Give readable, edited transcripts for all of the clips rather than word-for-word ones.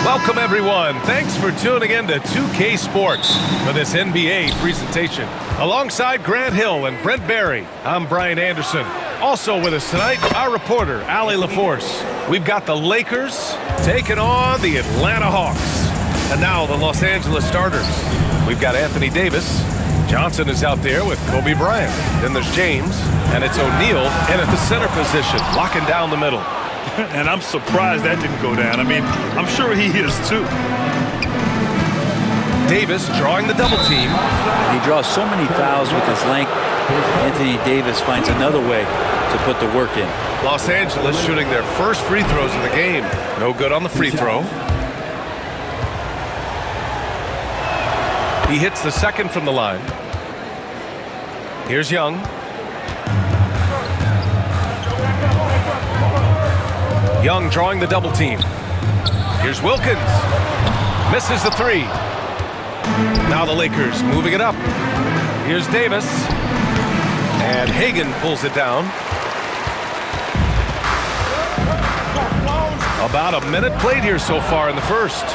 Welcome, everyone. Thanks for tuning in to 2K Sports for this NBA presentation. Alongside Grant Hill and Brent Barry, I'm Brian Anderson. Also with us tonight, our reporter, Allie LaForce. We've got the Lakers taking on the Atlanta Hawks. And now the Los Angeles starters. We've got Anthony Davis. Johnson is out there with Kobe Bryant. Then there's James, and it's O'Neal in at the center position, locking down the middle. And I'm surprised that didn't go down. I mean, I'm sure he is too. Davis drawing the double team. He draws so many fouls with his length. Anthony Davis finds another way to put the work in. Los Angeles shooting their first free throws of the game. No good on the free throw. He hits the second from the line. Here's Young. Young drawing the double team. Here's Wilkins. Misses the three. Now the Lakers moving it up. Here's Davis. And Hagan pulls it down. About a minute played here so far in the first.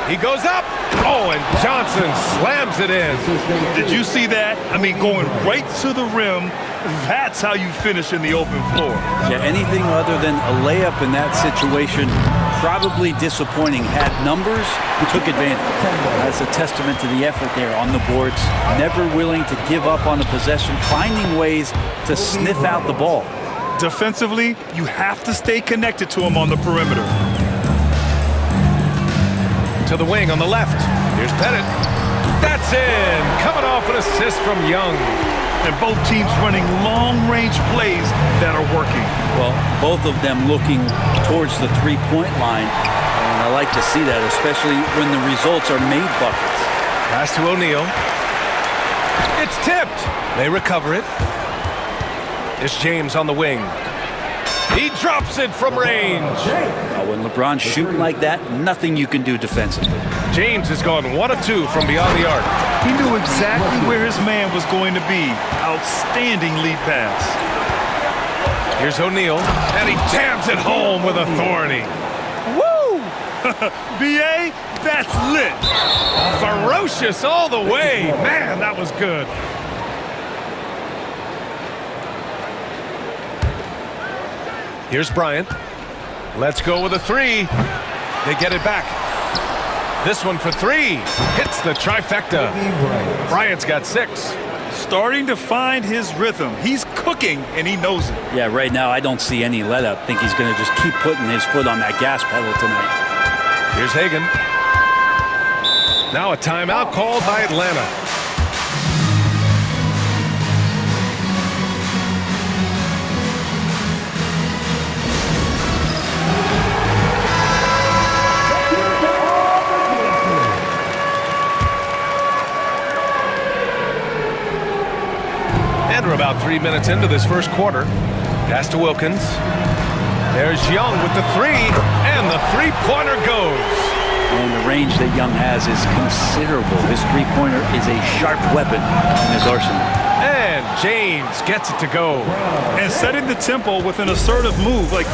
He goes up. Oh, and Johnson slams it in. Did you see that? I mean, going right to the rim. That's how you finish in the open floor. Yeah, anything other than a layup in that situation, probably disappointing. Had numbers, took advantage. That's a testament to the effort there on the boards. Never willing to give up on the possession, finding ways to sniff out the ball. Defensively, you have to stay connected to him on the perimeter. To the wing on the left. Here's Pettit. That's in. Coming off an assist from Young. And both teams running long-range plays that are working. Well, both of them looking towards the three-point line. And I like to see that, especially when the results are made buckets. Pass to O'Neal. It's tipped. They recover it. It's James on the wing. He drops it from range. When LeBron's shooting like that, nothing you can do defensively. James has gone 1 of 2 from beyond the arc. He knew exactly where his man was going to be. Outstanding lead pass. Here's O'Neal, and he jams it home with authority. Woo! B.A., that's lit. Ferocious all the way. Man, that was good. Here's Bryant. Let's go with a three. They get it back. This one for three. Hits the trifecta. Bryant's got 6. Starting to find his rhythm. He's cooking, and he knows it. Yeah, right now I don't see any let-up. Think he's going to just keep putting his foot on that gas pedal tonight. Here's Hagan. Now a timeout called by Atlanta. We're about 3 minutes into this first quarter. Pass to Wilkins. There's Young with the three, and the three-pointer goes. And the range that Young has is considerable. His three-pointer is a sharp weapon in his arsenal. And James gets it to go. And setting the tempo with an assertive move. Like,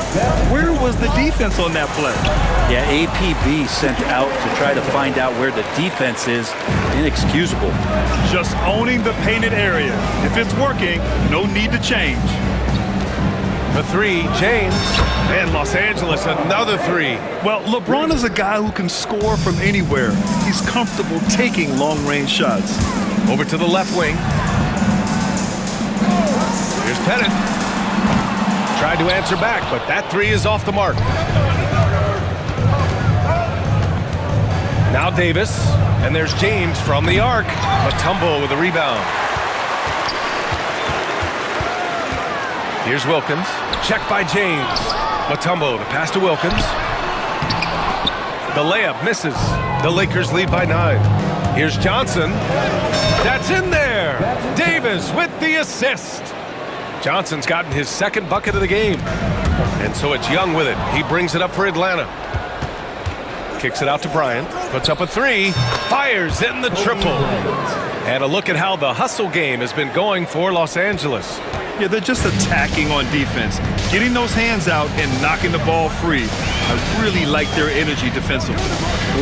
where was the defense on that play? Yeah, APB sent out to try to find out where the defense is. Inexcusable. Just owning the painted area. If it's working, no need to change. The three, James. And Los Angeles, another three. Well, LeBron is a guy who can score from anywhere. He's comfortable taking long-range shots. Over to the left wing. Here's Pettit. Tried to answer back, but that three is off the mark. Now Davis, and there's James from the arc. Mutombo with a rebound. Here's Wilkins. Check by James. Mutombo, the pass to Wilkins. The layup misses. The Lakers lead by 9. Here's Johnson. That's in there. Davis with the assist. Johnson's gotten his second bucket of the game. And so it's Young with it. He brings it up for Atlanta. Kicks it out to Bryant. Puts up a three. Fires in the triple. And a look at how the hustle game has been going for Los Angeles. Yeah, they're just attacking on defense, getting those hands out and knocking the ball free. I really like their energy defensively.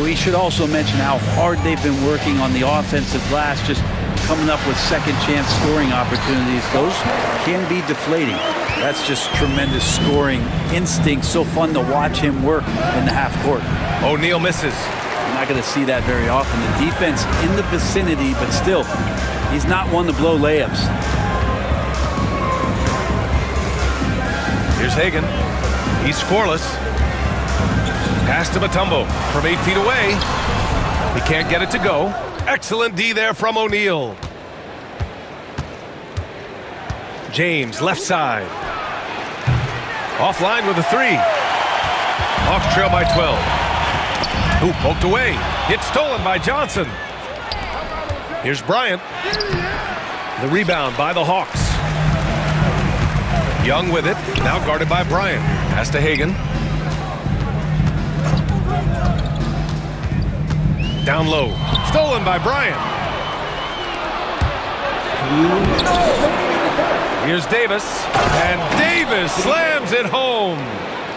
We should also mention how hard they've been working on the offensive glass, just coming up with second chance scoring opportunities. Those can be deflating. That's just tremendous scoring instinct. So fun to watch him work in the half court. O'Neal misses. You're not going to see that very often. The defense in the vicinity, but still, he's not one to blow layups. Here's Hagan. He's scoreless. Pass to Mutombo from 8 feet away. He can't get it to go. Excellent D there from O'Neal. James, left side. Offline with a 3. Hawks trail by 12. Hoop poked away. It's stolen by Johnson. Here's Bryant. The rebound by the Hawks. Young with it, now guarded by Bryant. Pass to Hagan. Down low, stolen by Bryant. Here's Davis, and Davis slams it home.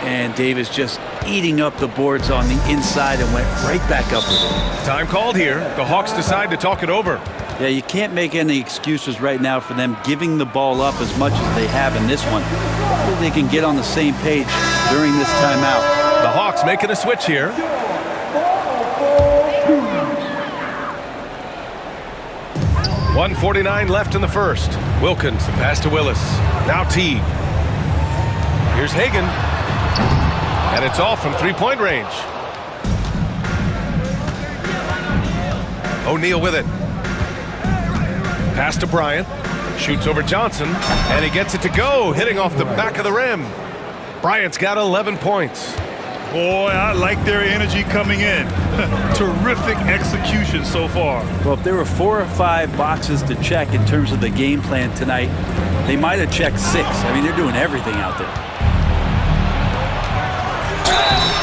And Davis just eating up the boards on the inside and went right back up with it. Time called here. The Hawks decide to talk it over. Yeah, you can't make any excuses right now for them giving the ball up as much as they have in this one. Hopefully they can get on the same page during this timeout. The Hawks making a switch here. .149 left in the first. Wilkins, the pass to Willis. Now Teague. Here's Hagan. And it's off from three-point range. O'Neal with it. Pass to Bryant. Shoots over Johnson. And he gets it to go, hitting off the back of the rim. Bryant's got 11 points. Boy, I like their energy coming in. Terrific execution so far. Well, if there were 4 or 5 boxes to check in terms of the game plan tonight, they might have checked 6. I mean, they're doing everything out there.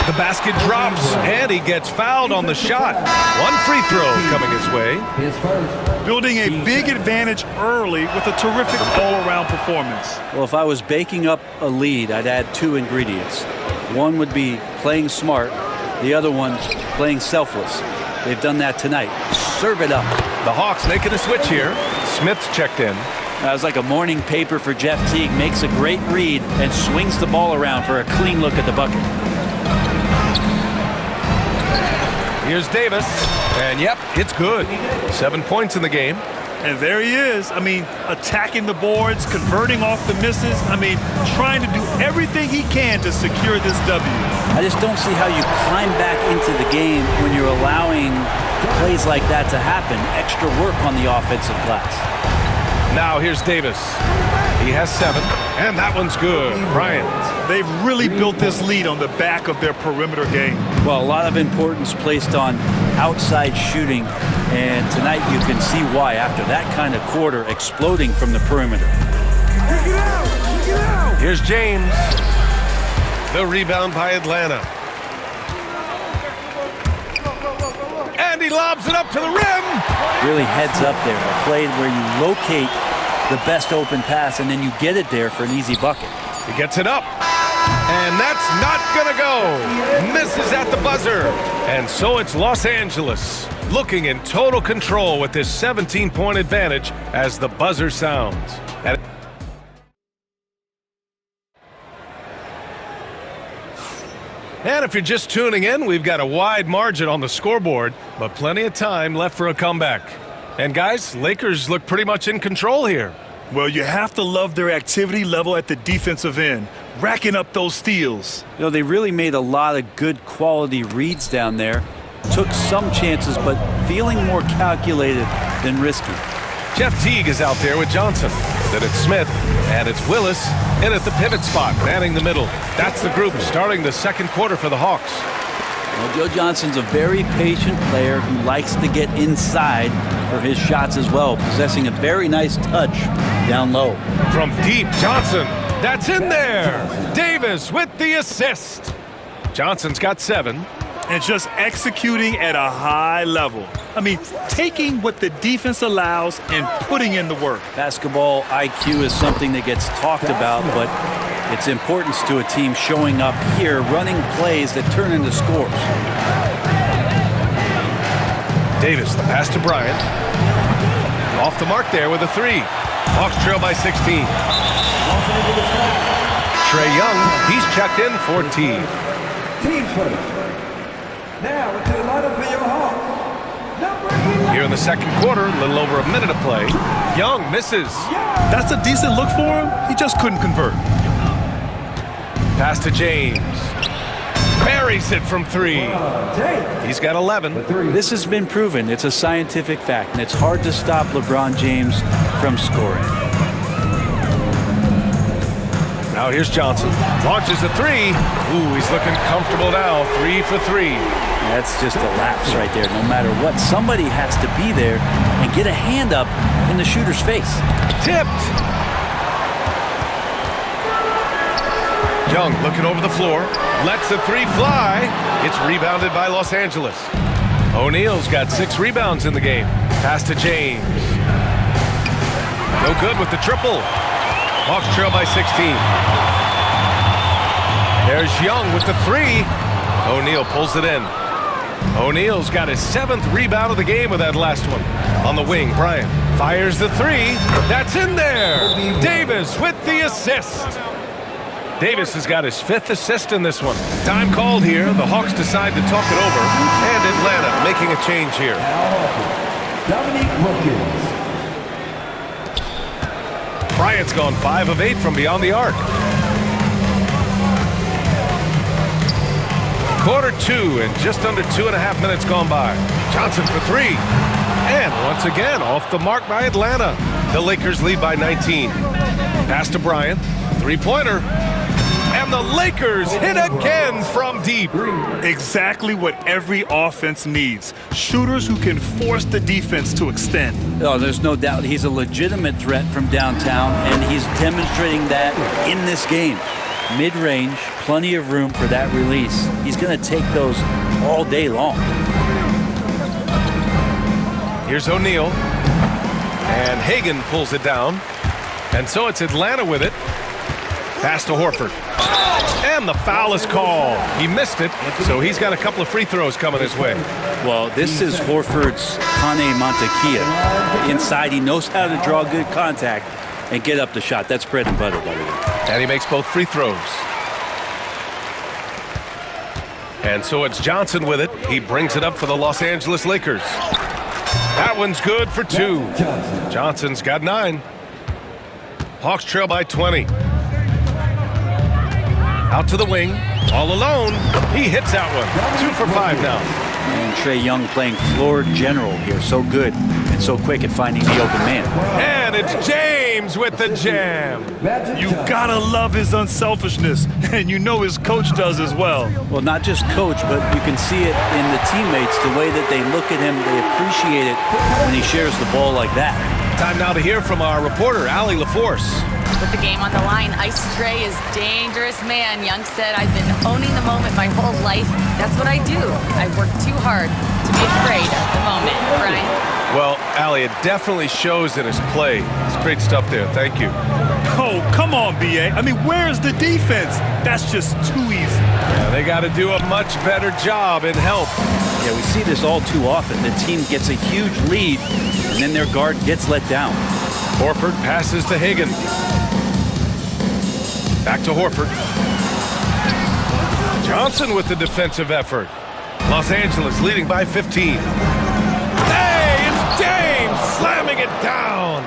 The basket drops, and he gets fouled on the shot. One free throw coming his way. Building a big advantage early with a terrific all-around performance. Well, if I was baking up a lead, I'd add 2 ingredients. One would be playing smart. The other one, playing selfless. They've done that tonight. Serve it up. The Hawks making a switch here. Smith's checked in. That was like a morning paper for Jeff Teague. Makes a great read and swings the ball around for a clean look at the bucket. Here's Davis, and yep, it's good. 7 points in the game. And there he is. I mean, attacking the boards, converting off the misses. I mean, trying to do everything he can to secure this W. I just don't see how you climb back into the game when you're allowing plays like that to happen. Extra work on the offensive glass. Now here's Davis. He has 7, and that one's good. Bryant. They've really built this lead on the back of their perimeter game. Well, a lot of importance placed on outside shooting, and tonight you can see why after that kind of quarter exploding from the perimeter. Here's James. The rebound by Atlanta. And he lobs it up to the rim. Really heads up there. A play where you locate the best open pass and then you get it there for an easy bucket. He gets it up. And that's not gonna go. Misses at the buzzer. And so it's Los Angeles looking in total control with this 17-point advantage as the buzzer sounds. And if you're just tuning in, we've got a wide margin on the scoreboard, but plenty of time left for a comeback. And guys, Lakers look pretty much in control here. Well, you have to love their activity level at the defensive end, racking up those steals. You know, they really made a lot of good quality reads down there. Took some chances, but feeling more calculated than risky. Jeff Teague is out there with Johnson. Then it's Smith, and it's Willis in at the pivot spot, manning the middle. That's the group starting the second quarter for the Hawks. Well, Joe Johnson's a very patient player who likes to get inside for his shots as well, possessing a very nice touch down low. From deep, Johnson, that's in there. Davis with the assist. Johnson's got 7. and just executing at a high level. I mean, taking what the defense allows and putting in the work. Basketball IQ is something that gets talked about, but its importance to a team showing up here, running plays that turn into scores. Davis, the pass to Bryant. Off the mark there with a three. Hawks trail by 16. Trae Young, he's checked in for T. Team first. Now into the lineup for your Hawks. Here in the second quarter, a little over a minute of play. Young misses. That's a decent look for him. He just couldn't convert. Pass to James. Buries it from three. He's got 11. This has been proven. It's a scientific fact, and it's hard to stop LeBron James from scoring. Now here's Johnson. Launches a three. Ooh, he's looking comfortable now. 3 for 3. That's just a lapse right there. No matter what, somebody has to be there and get a hand up in the shooter's face. Tipped. Young looking over the floor. Lets the three fly. It's rebounded by Los Angeles. O'Neal's got 6 rebounds in the game. Pass to James. No good with the triple. Hawks trail by 16. There's Young with the three. O'Neal pulls it in. O'Neal's got his 7th rebound of the game with that last one. On the wing, Bryant fires the three. That's in there. Davis with the assist. Davis has got his 5th assist in this one. Time called here. The Hawks decide to talk it over. And Atlanta making a change here. Dominique Wilkins. Bryant's gone 5 of 8 from beyond the arc. Quarter 2 and just under 2.5 minutes gone by. Johnson for 3. And once again, off the mark by Atlanta. The Lakers lead by 19. Pass to Bryant. Three-pointer. And the Lakers hit again from deep. Exactly what every offense needs. Shooters who can force the defense to extend. Oh, there's no doubt he's a legitimate threat from downtown, and he's demonstrating that in this game. Mid-range, plenty of room for that release. He's going to take those all day long. Here's O'Neal. And Hagan pulls it down. And so it's Atlanta with it. Pass to Horford. And the foul is called. He missed it, so he's got a couple of free throws coming his way. Well, this is Horford's Cane Montequia. Inside, he knows how to draw good contact and get up the shot. That's bread and butter, by the way. And he makes both free throws. And so it's Johnson with it. He brings it up for the Los Angeles Lakers. That one's good for 2. Johnson's got 9. Hawks trail by 20. Out to the wing, all alone. He hits that one. 2 for 5 now. And Trae Young playing floor general here. So good and so quick at finding the open man. And it's James with the jam. You gotta love his unselfishness, and you know his coach does as well. Well, not just coach, but you can see it in the teammates, the way that they look at him. They appreciate it when he shares the ball like that. Time now to hear from our reporter, Allie LaForce. With the game on the line, Ice Trae is dangerous man. Young said, I've been owning the moment my whole life. That's what I do. I work too hard to be afraid of the moment. Brian? Well, Allie, it definitely shows in his play. It's great stuff there. Thank you. Oh, come on, B.A. I mean, where's the defense? That's just too easy. Yeah, they got to do a much better job in help. Yeah, we see this all too often. The team gets a huge lead, and then their guard gets let down. Horford passes to Hagan. Back to Horford. Johnson with the defensive effort. Los Angeles leading by 15. Hey, it's James slamming it down.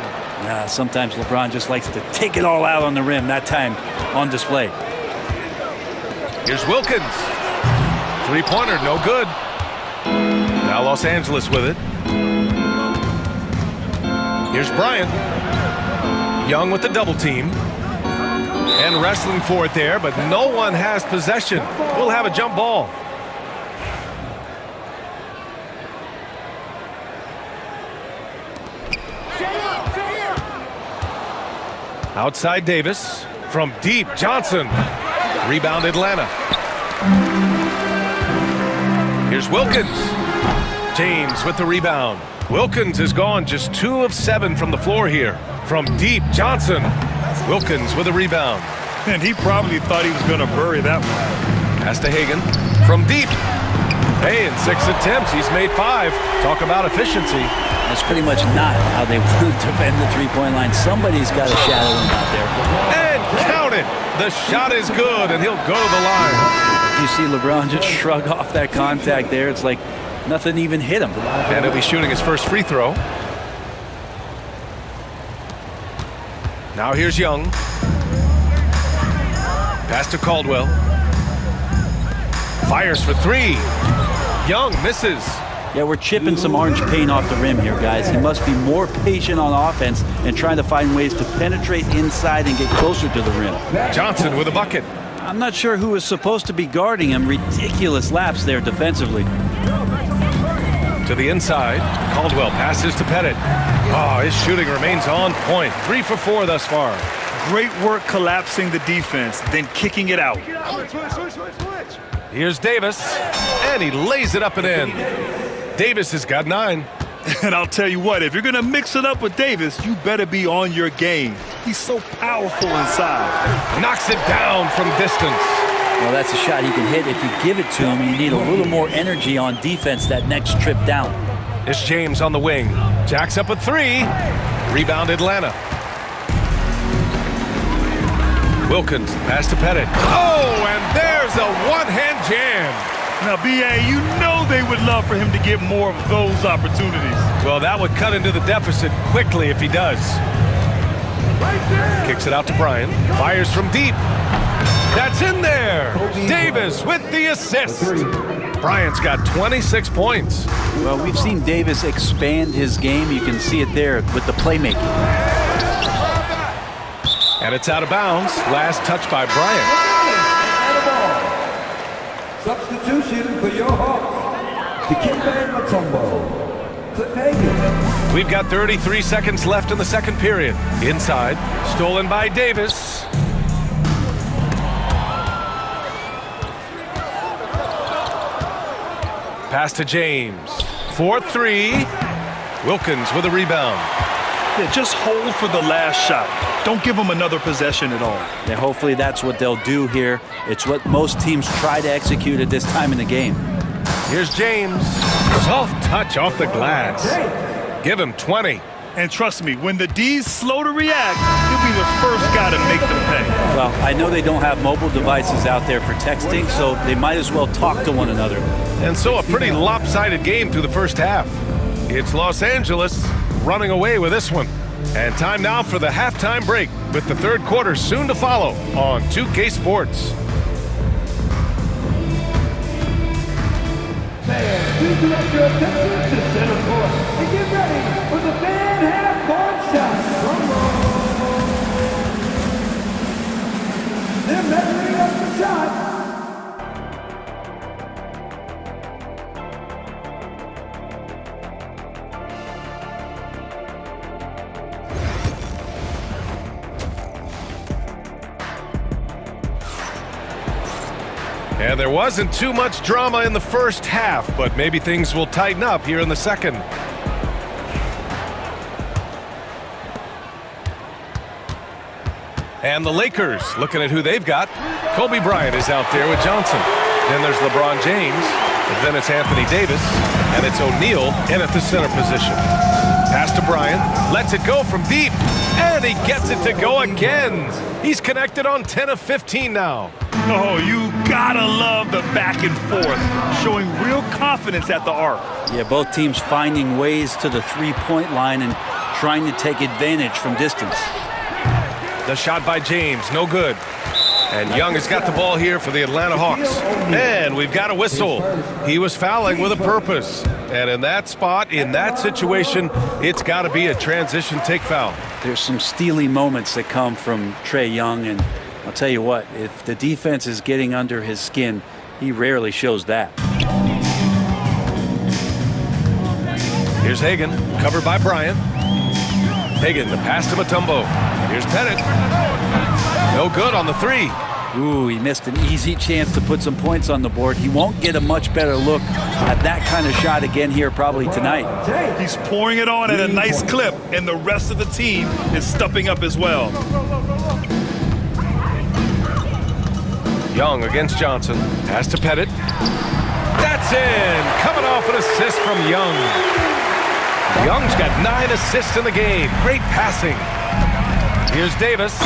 Sometimes LeBron just likes to take it all out on the rim, that time on display. Here's Wilkins. Three-pointer, no good. Now Los Angeles with it. Here's Bryant. Young with the double team. And wrestling for it there, but no one has possession. We'll have a jump ball. Outside Davis. From deep, Johnson. Rebound Atlanta. Here's Wilkins. James with the rebound. Wilkins has gone just 2 of 7 from the floor here. From deep, Johnson. Wilkins with a rebound. And he probably thought he was going to bury that one. Pass to Hagan. From deep. Hey, in 6 attempts, he's made 5. Talk about efficiency. That's pretty much not how they want to defend the three-point line. Somebody's got to shadow him out there. And count it. The shot is good, and he'll go to the line. You see LeBron just shrug off that contact there. It's like nothing even hit him. And he'll be shooting his first free throw. Now here's Young. Pass to Caldwell. Fires for 3. Young misses. Yeah, we're chipping some orange paint off the rim here, guys. He must be more patient on offense and trying to find ways to penetrate inside and get closer to the rim. Johnson with a bucket. I'm not sure who was supposed to be guarding him. Ridiculous lapse there defensively. To the inside. Caldwell passes to Pettit. Oh, his shooting remains on point. 3 for 4 thus far. Great work collapsing the defense, then kicking it out. Here's Davis, and he lays it up and in. Davis has got 9. And I'll tell you what, if you're going to mix it up with Davis, you better be on your game. He's so powerful inside. Knocks it down from distance. Well, that's a shot he can hit. If you give it to him, you need a little more energy on defense that next trip down. It's James on the wing. Jacks up at 3. Rebound Atlanta. Wilkins, pass to Pettit. Oh, and there's a one-hand jam. Now, B.A., you know they would love for him to get more of those opportunities. Well, that would cut into the deficit quickly if he does. Kicks it out to Bryant. Fires from deep. That's in there. Davis with the assist. Bryant's got 26 points. Well, we've seen Davis expand his game. You can see it there with the playmaking. And it's out of bounds. Last touch by Bryant. Substitution for your Hawks. Dikembe Mutombo. Cliff Hagan. We've got 33 seconds left in the second period. Inside, stolen by Davis. Pass to James. 4-3. Wilkins with a rebound. Yeah, just hold for the last shot. Don't give them another possession at all. Yeah, hopefully that's what they'll do here. It's what most teams try to execute at this time in the game. Here's James. Soft touch off the glass. Give him 20. And trust me, when the D's slow to react, he'll be the first guy to make them pay. Well, I know they don't have mobile devices out there for texting, so they might as well talk to one another. And so a pretty lopsided game through the first half. It's Los Angeles running away with this one. And time now for the halftime break, with the third quarter soon to follow on 2K Sports. Fans, please direct your attention to center court and get ready for the fan half-court shot. They're measuring up the shot. And there wasn't too much drama in the first half, but maybe things will tighten up here in the second. And the Lakers, looking at who they've got. Kobe Bryant is out there with Johnson. Then there's LeBron James. Then it's Anthony Davis. And it's O'Neal in at the center position. Pass to Bryant. Lets it go from deep. And he gets it to go again. He's connected on 10 of 15 now. Oh, you gotta love the back and forth, showing real confidence at the arc. Yeah, both teams finding ways to the three-point line and trying to take advantage from distance. The shot by James, no good. And Young has got the ball here for the Atlanta Hawks. And we've got a whistle. He was fouling with a purpose. And in that spot, in that situation, it's got to be a transition take foul. There's some steely moments that come from Trae Young, and I'll tell you what, if the defense is getting under his skin, he rarely shows that. Here's Hagan, covered by Bryant. Hagan, the pass to Mutombo. Here's Pettit. No good on the 3. Ooh, he missed an easy chance to put some points on the board. He won't get a much better look at that kind of shot again here probably tonight. He's pouring it on at a nice clip, and the rest of the team is stepping up as well. Young against Johnson. Has to Pettit. That's in! Coming off an assist from Young. Young's got 9 assists in the game. Great passing. Here's Davis.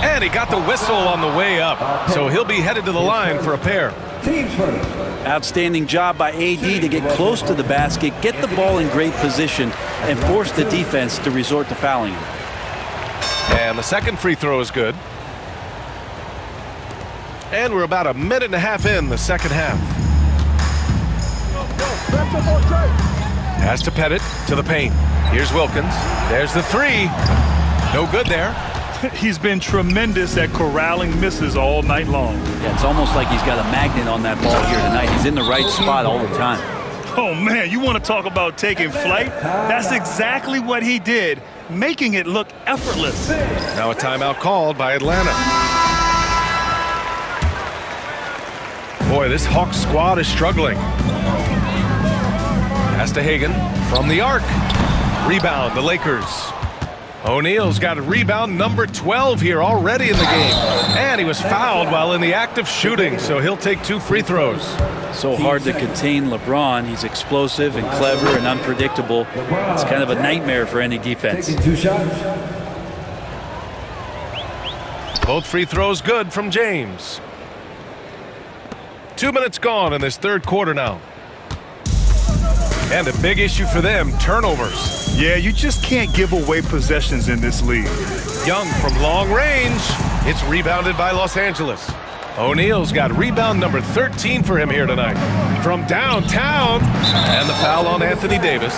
And he got the whistle on the way up. So he'll be headed to the line for a pair. Teams first. Outstanding job by AD to get close to the basket, get the ball in great position, and force the defense to resort to fouling him. And the second free throw is good. And we're about a minute and a half in the second half. Has to Pettit to the paint. Here's Wilkins. There's the three. No good there. He's been tremendous at corralling misses all night long. Yeah, it's almost like he's got a magnet on that ball here tonight. He's in the right spot all the time. Oh, man, you want to talk about taking flight? That's exactly what he did, making it look effortless. Now a timeout called by Atlanta. Boy, this Hawks squad is struggling. Pass to Hagan from the arc. Rebound, the Lakers. O'Neal's got a rebound number 12 here already in the game. And he was fouled while in the act of shooting, so he'll take 2 free throws. So hard to contain LeBron. He's explosive and clever and unpredictable. It's kind of a nightmare for any defense. Taking 2 shots. Both free throws good from James. 2 minutes gone in this third quarter now. And a big issue for them, turnovers. Yeah, you just can't give away possessions in this league. Young from long range. It's rebounded by Los Angeles. O'Neal's got rebound number 13 for him here tonight. From downtown. And the foul on Anthony Davis.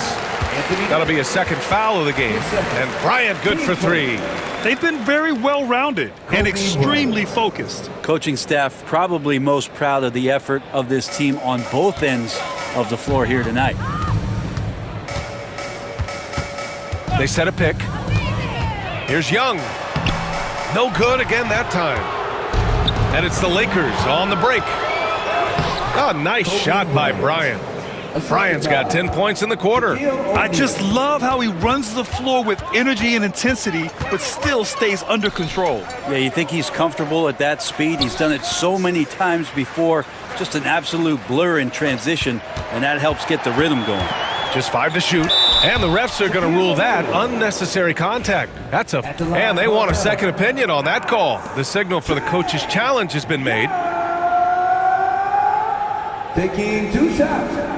That'll be a second foul of the game. And Bryant good for 3. They've been very well-rounded and extremely focused. Coaching staff probably most proud of the effort of this team on both ends of the floor here tonight. They set a pick. Here's Young. No good again that time. And it's the Lakers on the break. Oh, nice shot by Bryant. Bryant's got 10 points in the quarter. I just love how he runs the floor with energy and intensity, but still stays under control. Yeah, you think he's comfortable at that speed? He's done it so many times before. Just an absolute blur in transition, and that helps get the rhythm going. Just 5 to shoot, and the refs are going to rule that unnecessary contact. And they want a second opinion on that call. The signal for the coach's challenge has been made. Taking 2 shots.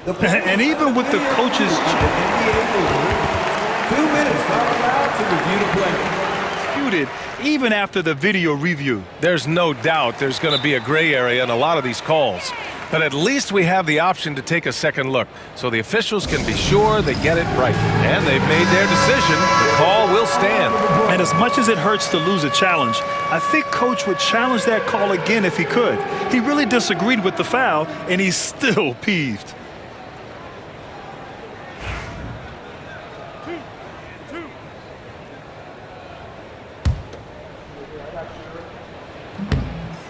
And even with the coach's 2 minutes are allowed to review the play. disputed, even after the video review. There's no doubt there's going to be a gray area in a lot of these calls. But at least we have the option to take a second look, so the officials can be sure they get it right. And they've made their decision. The call will stand. And as much as it hurts to lose a challenge, I think Coach would challenge that call again if he could. He really disagreed with the foul, and he's still peeved.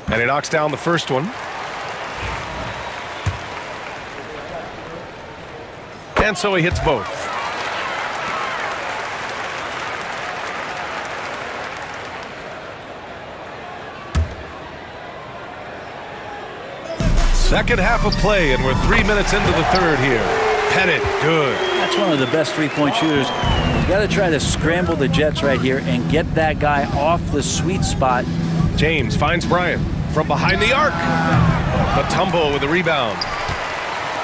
And he knocks down the first one. And so he hits both. Second half of play, and we're 3 minutes into the third here. Pettit, good. That's one of the best three-point shooters. You got to try to scramble the Jets right here and get that guy off the sweet spot. James finds Bryant from behind the arc. Mutombo with the rebound.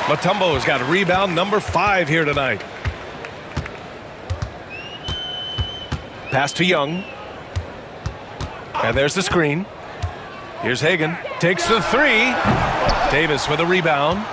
Mutombo has got rebound number 5 here tonight. Pass to Young. And there's the screen. Here's Hagan. Takes the 3. Davis with a rebound.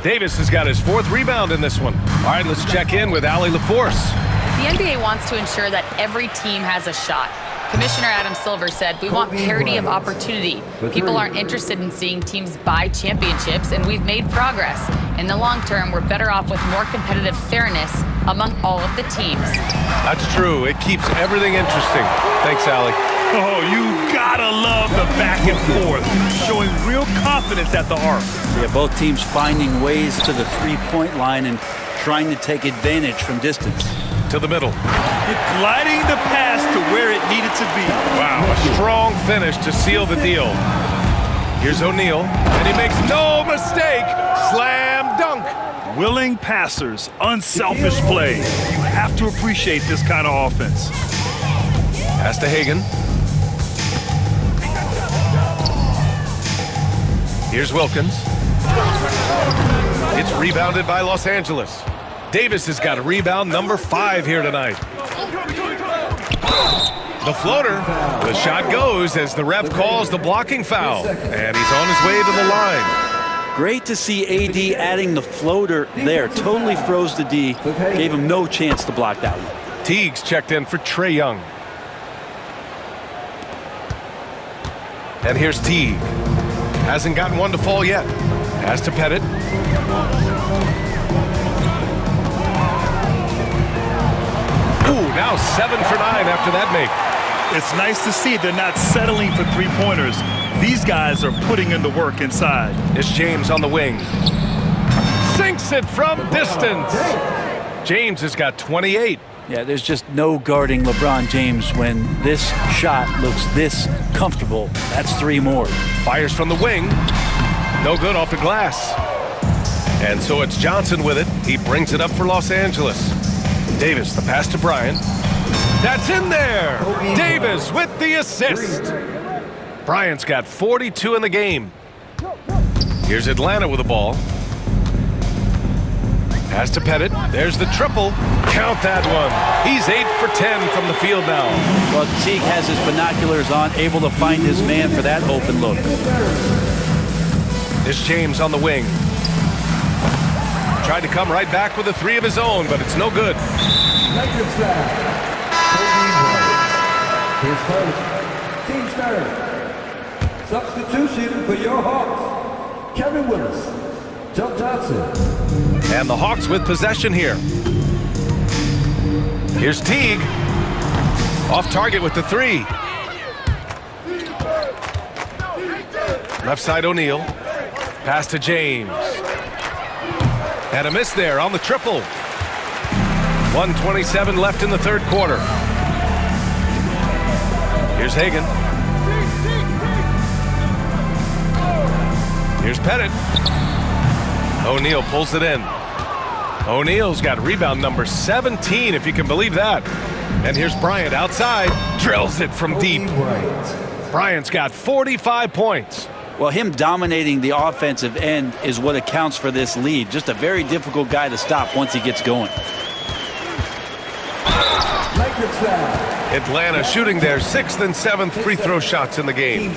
Davis has got his 4th rebound in this one. All right, let's check in with Allie LaForce. The NBA wants to ensure that every team has a shot. Commissioner Adam Silver said, "We want parity of opportunity. People aren't interested in seeing teams buy championships, and we've made progress. In the long term, we're better off with more competitive fairness among all of the teams." That's true. It keeps everything interesting. Thanks, Allie. Oh, you gotta love the back and forth, showing real confidence at the arc. Yeah, both teams finding ways to the three-point line and trying to take advantage from distance. To the middle. Gliding the pass to where it needed to be. Wow, a strong finish to seal the deal. Here's O'Neal, and he makes no mistake. Slam dunk. Willing passers, unselfish play. You have to appreciate this kind of offense. Pass to Hagan. Here's Wilkins. It's rebounded by Los Angeles. Davis has got a rebound number 5 here tonight. The floater. The shot goes as the ref calls the blocking foul. And he's on his way to the line. Great to see AD adding the floater there. Totally froze the D. Gave him no chance to block that one. Teague's checked in for Trae Young. And here's Teague. Hasn't gotten one to fall yet. Pass to Pettit. Ooh, now 7 for 9 after that make. It's nice to see they're not settling for three-pointers. These guys are putting in the work inside. It's James on the wing. Sinks it from distance. James has got 28. Yeah, there's just no guarding LeBron James when this shot looks this comfortable. That's 3 more. Fires from the wing. No good off the glass. And so it's Johnson with it. He brings it up for Los Angeles. Davis, the pass to Bryant. That's in there. Davis with the assist. Bryant's got 42 in the game. Here's Atlanta with the ball. Pass to Pettit. There's the triple. Count that one. He's 8 for 10 from the field now. Well, Teague has his binoculars on, able to find his man for that open look. It's James on the wing. Tried to come right back with a 3 of his own, but it's no good. His first team starter. Substitution for your Hawks. Kevin Willis. Joe Johnson. And the Hawks with possession here. Here's Teague. Off target with the 3. Left side O'Neal. Pass to James. And a miss there on the triple. 1:27 left in the third quarter. Here's Hagan. Here's Pettit. O'Neal pulls it in. O'Neal's got rebound number 17, if you can believe that. And here's Bryant outside. Drills it from deep. Bryant's got 45 points. Well, him dominating the offensive end is what accounts for this lead. Just a very difficult guy to stop once he gets going. Atlanta shooting their 6th and 7th free throw shots in the game.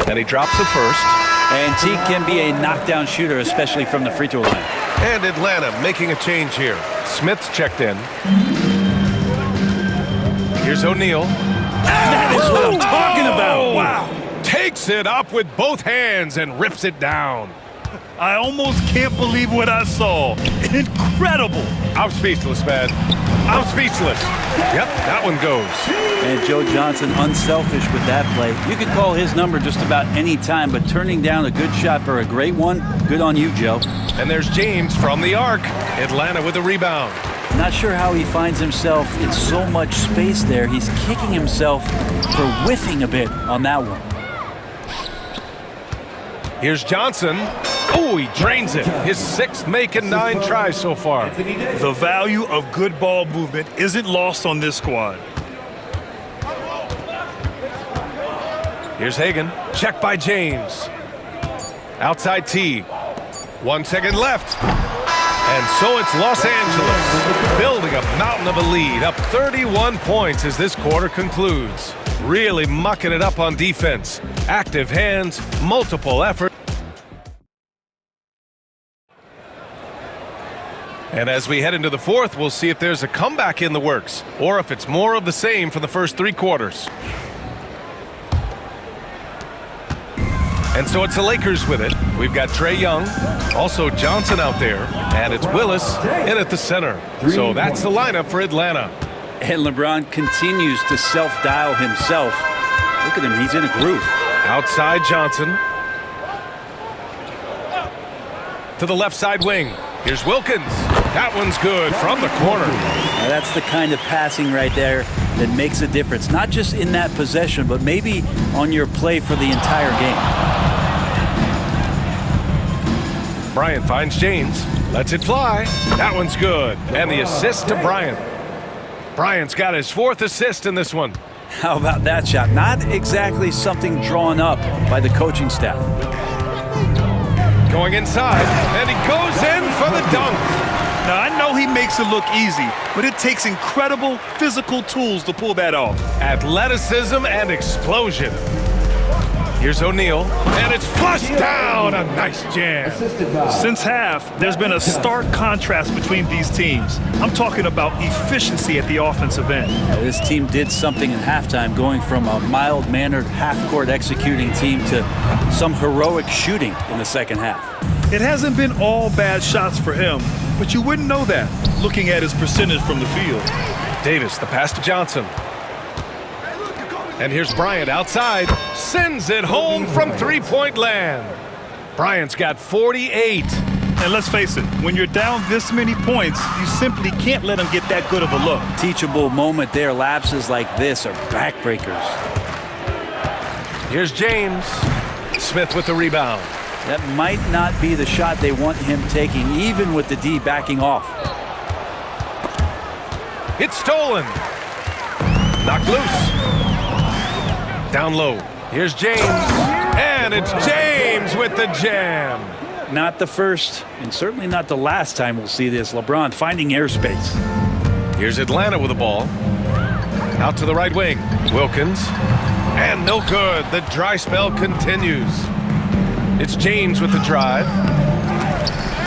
And he drops the first. And Teague can be a knockdown shooter, especially from the free throw line. And Atlanta making a change here. Smith's checked in. Here's O'Neal. That is what I'm talking about. Wow. Takes it up with both hands and rips it down. I almost can't believe what I saw. Incredible. I'm speechless, man. I'm speechless. Yep, that one goes. And Joe Johnson unselfish with that play. You could call his number just about any time, but turning down a good shot for a great one, good on you, Joe. And there's James from the arc. Atlanta with a rebound. Not sure how he finds himself in so much space there. He's kicking himself for whiffing a bit on that one. Here's Johnson. Oh, he drains it. His 6th make and 9 tries so far. The value of good ball movement isn't lost on this squad. Here's Hagan. Check by James. Outside Teague. 1 second left. And so it's Los Angeles building a mountain of a lead, up 31 points as this quarter concludes. Really mucking it up on defense. Active hands, multiple efforts. And as we head into the fourth, we'll see if there's a comeback in the works or if it's more of the same for the first 3 quarters. And so it's the Lakers with it. We've got Trae Young, also Johnson out there, and it's Willis in at the center. So that's the lineup for Atlanta. And LeBron continues to self-dial himself. Look at him, he's in a groove. Outside Johnson. To the left side wing. Here's Wilkins. That one's good from the corner. Now that's the kind of passing right there that makes a difference. Not just in that possession, but maybe on your play for the entire game. Bryant finds James. Lets it fly. That one's good. And the assist to Bryant. Bryant's got his 4th assist in this one. How about that shot? Not exactly something drawn up by the coaching staff. Going inside, and he goes in for the dunk. Now, I know he makes it look easy, but it takes incredible physical tools to pull that off. Athleticism and explosion. Here's O'Neal, and it's flushed down. A nice jam. Since half, there's been a stark contrast between these teams. I'm talking about efficiency at the offensive end. This team did something in halftime, going from a mild-mannered half-court executing team to some heroic shooting in the second half. It hasn't been all bad shots for him, but you wouldn't know that looking at his percentage from the field. Davis, the pass to Johnson. And here's Bryant outside. Sends it home from three-point land. Bryant's got 48. And let's face it, when you're down this many points, you simply can't let him get that good of a look. Teachable moment there. Lapses like this are backbreakers. Here's James. Smith with the rebound. That might not be the shot they want him taking, even with the D backing off. It's stolen. Knocked loose. Down low. Here's James. And it's James with the jam. Not the first, and certainly not the last time we'll see this. LeBron finding airspace. Here's Atlanta with the ball. Out to the right wing. Wilkins. And no good. The dry spell continues. It's James with the drive.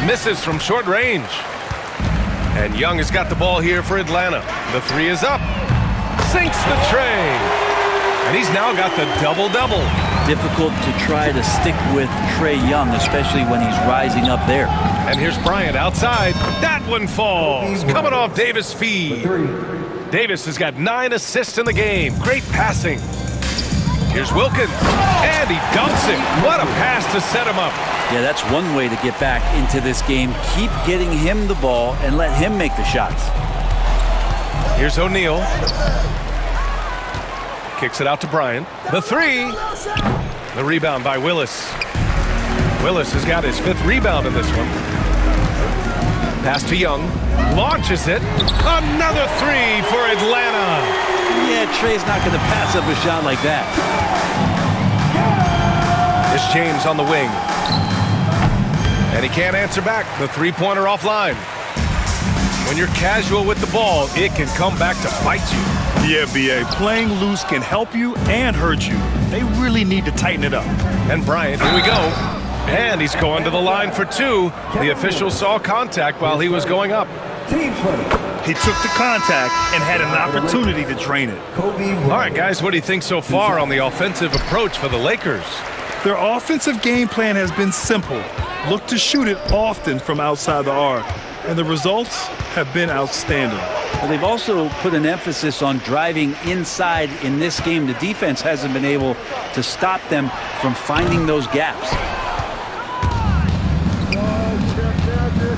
Misses from short range. And Young has got the ball here for Atlanta. The 3 is up. Sinks the tray. And he's now got the double-double. Difficult to try to stick with Trae Young, especially when he's rising up there. And here's Bryant outside. That one falls. Coming off Davis' feed. Davis has got 9 assists in the game. Great passing. Here's Wilkins. And he dunks it. What a pass to set him up. Yeah, that's one way to get back into this game. Keep getting him the ball and let him make the shots. Here's O'Neal. Kicks it out to Bryant. The 3. The rebound by Willis. Willis has got his 5th rebound in this one. Pass to Young. Launches it. Another 3 for Atlanta. Yeah, Trae's not going to pass up a shot like that. It's James on the wing. And he can't answer back. The three-pointer offline. When you're casual with the ball, it can come back to bite you. Yeah, B.A., playing loose can help you and hurt you. They really need to tighten it up. And Bryant, here we go. And he's going to the line for 2. The official saw contact while he was going up. He took the contact and had an opportunity to drain it. All right, guys, what do you think so far on the offensive approach for the Lakers? Their offensive game plan has been simple. Look to shoot it often from outside the arc. And the results have been outstanding. Well, they've also put an emphasis on driving inside in this game. The defense hasn't been able to stop them from finding those gaps.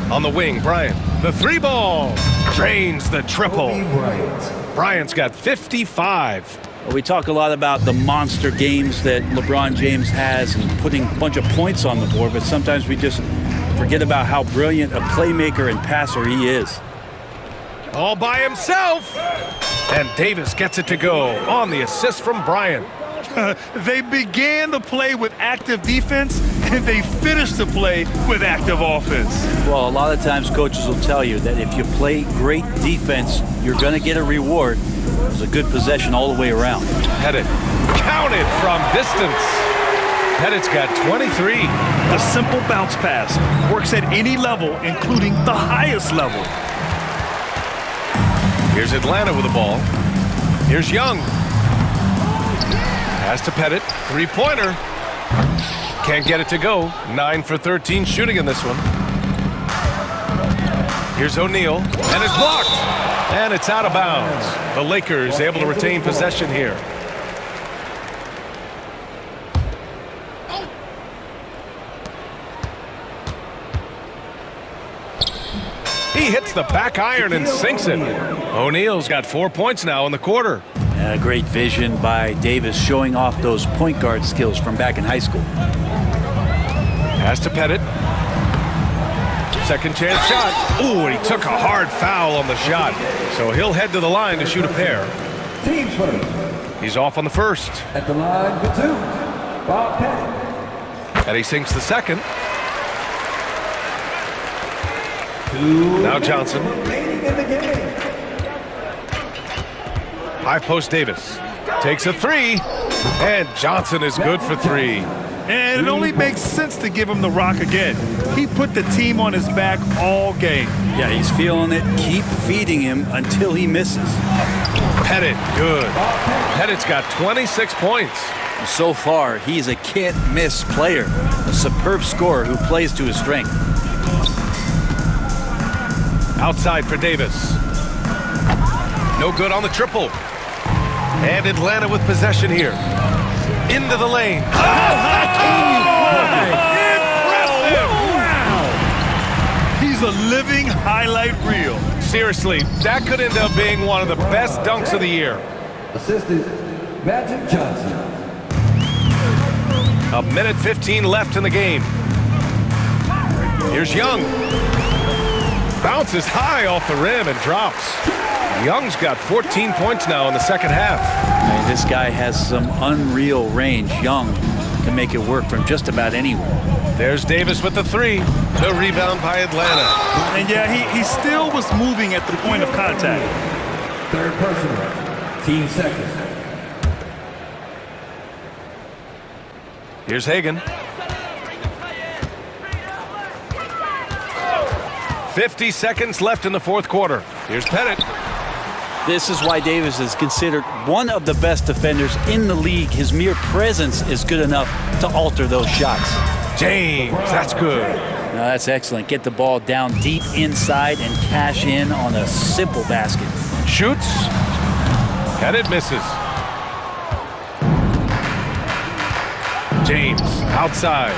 On the wing, Bryant. The 3 ball. Drains the triple. Bryant's got 55. Well, we talk a lot about the monster games that LeBron James has and putting a bunch of points on the board, but sometimes we just forget about how brilliant a playmaker and passer he is. All by himself. And Davis gets it to go on the assist from Bryant. They began the play with active defense, and they finished the play with active offense. Well, a lot of times coaches will tell you that if you play great defense, you're going to get a reward. It was a good possession all the way around. Pettit counted from distance. Pettit's got 23. The simple bounce pass works at any level, including the highest level. Here's Atlanta with the ball. Here's Young. Pass to Pettit. 3-pointer. Can't get it to go. 9 for 13 shooting in this one. Here's O'Neal, and it's blocked. And it's out of bounds. The Lakers able to retain possession here. He hits the back iron and sinks it. O'Neal's got 4 points now in the quarter. Great vision by Davis, showing off those point guard skills from back in high school. Pass to Pettit. Second chance shot. Ooh, and he took a hard foul on the shot. So he'll head to the line to shoot a pair. Teams first. He's off on the first. At the line for 2, Bob Pettit. And he sinks the second. Now Johnson. Remaining in the game. High post Davis. Takes a 3. And Johnson is good for 3. And it only makes sense to give him the rock again. He put the team on his back all game. Yeah, he's feeling it. Keep feeding him until he misses. Pettit, good. Pettit's got 26 points. So far, he's a can't-miss player. A superb scorer who plays to his strength. Outside for Davis. No good on the triple. And Atlanta with possession here. Into the lane. Impressive! Wow! He's a living highlight reel. Seriously, that could end up being one of the best dunks of the year. Assistant, Magic Johnson. A minute 15 left in the game. Here's Young. Bounces high off the rim and drops. Young's got 14 points now in the second half. And this guy has some unreal range. Young can make it work from just about anywhere. There's Davis with the 3. The rebound by Atlanta. And yeah, he still was moving at the point of contact. Third personal. Team second. Here's Hagan. 50 seconds left in the fourth quarter. Here's Pettit. This is why Davis is considered one of the best defenders in the league. His mere presence is good enough to alter those shots. James, that's good. Now that's excellent. Get the ball down deep inside and cash in on a simple basket. Shoots. Pettit misses. James outside.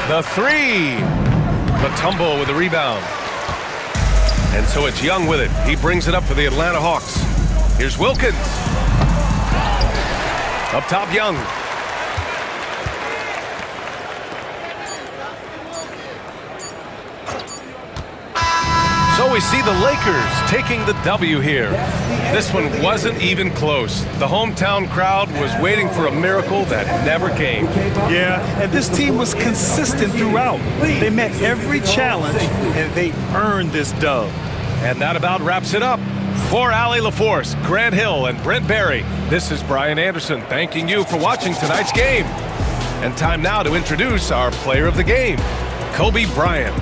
The 3. Matumbo with the rebound. And so it's Young with it. He brings it up for the Atlanta Hawks. Here's Wilkins. Up top, Young. So we see the Lakers taking the W here. This one wasn't even close. The hometown crowd was waiting for a miracle that never came. Yeah, and this team was consistent throughout. They met every challenge, and they earned this dub. And that about wraps it up. For Allie LaForce, Grant Hill, and Brent Barry, this is Brian Anderson thanking you for watching tonight's game. And time now to introduce our player of the game, Kobe Bryant.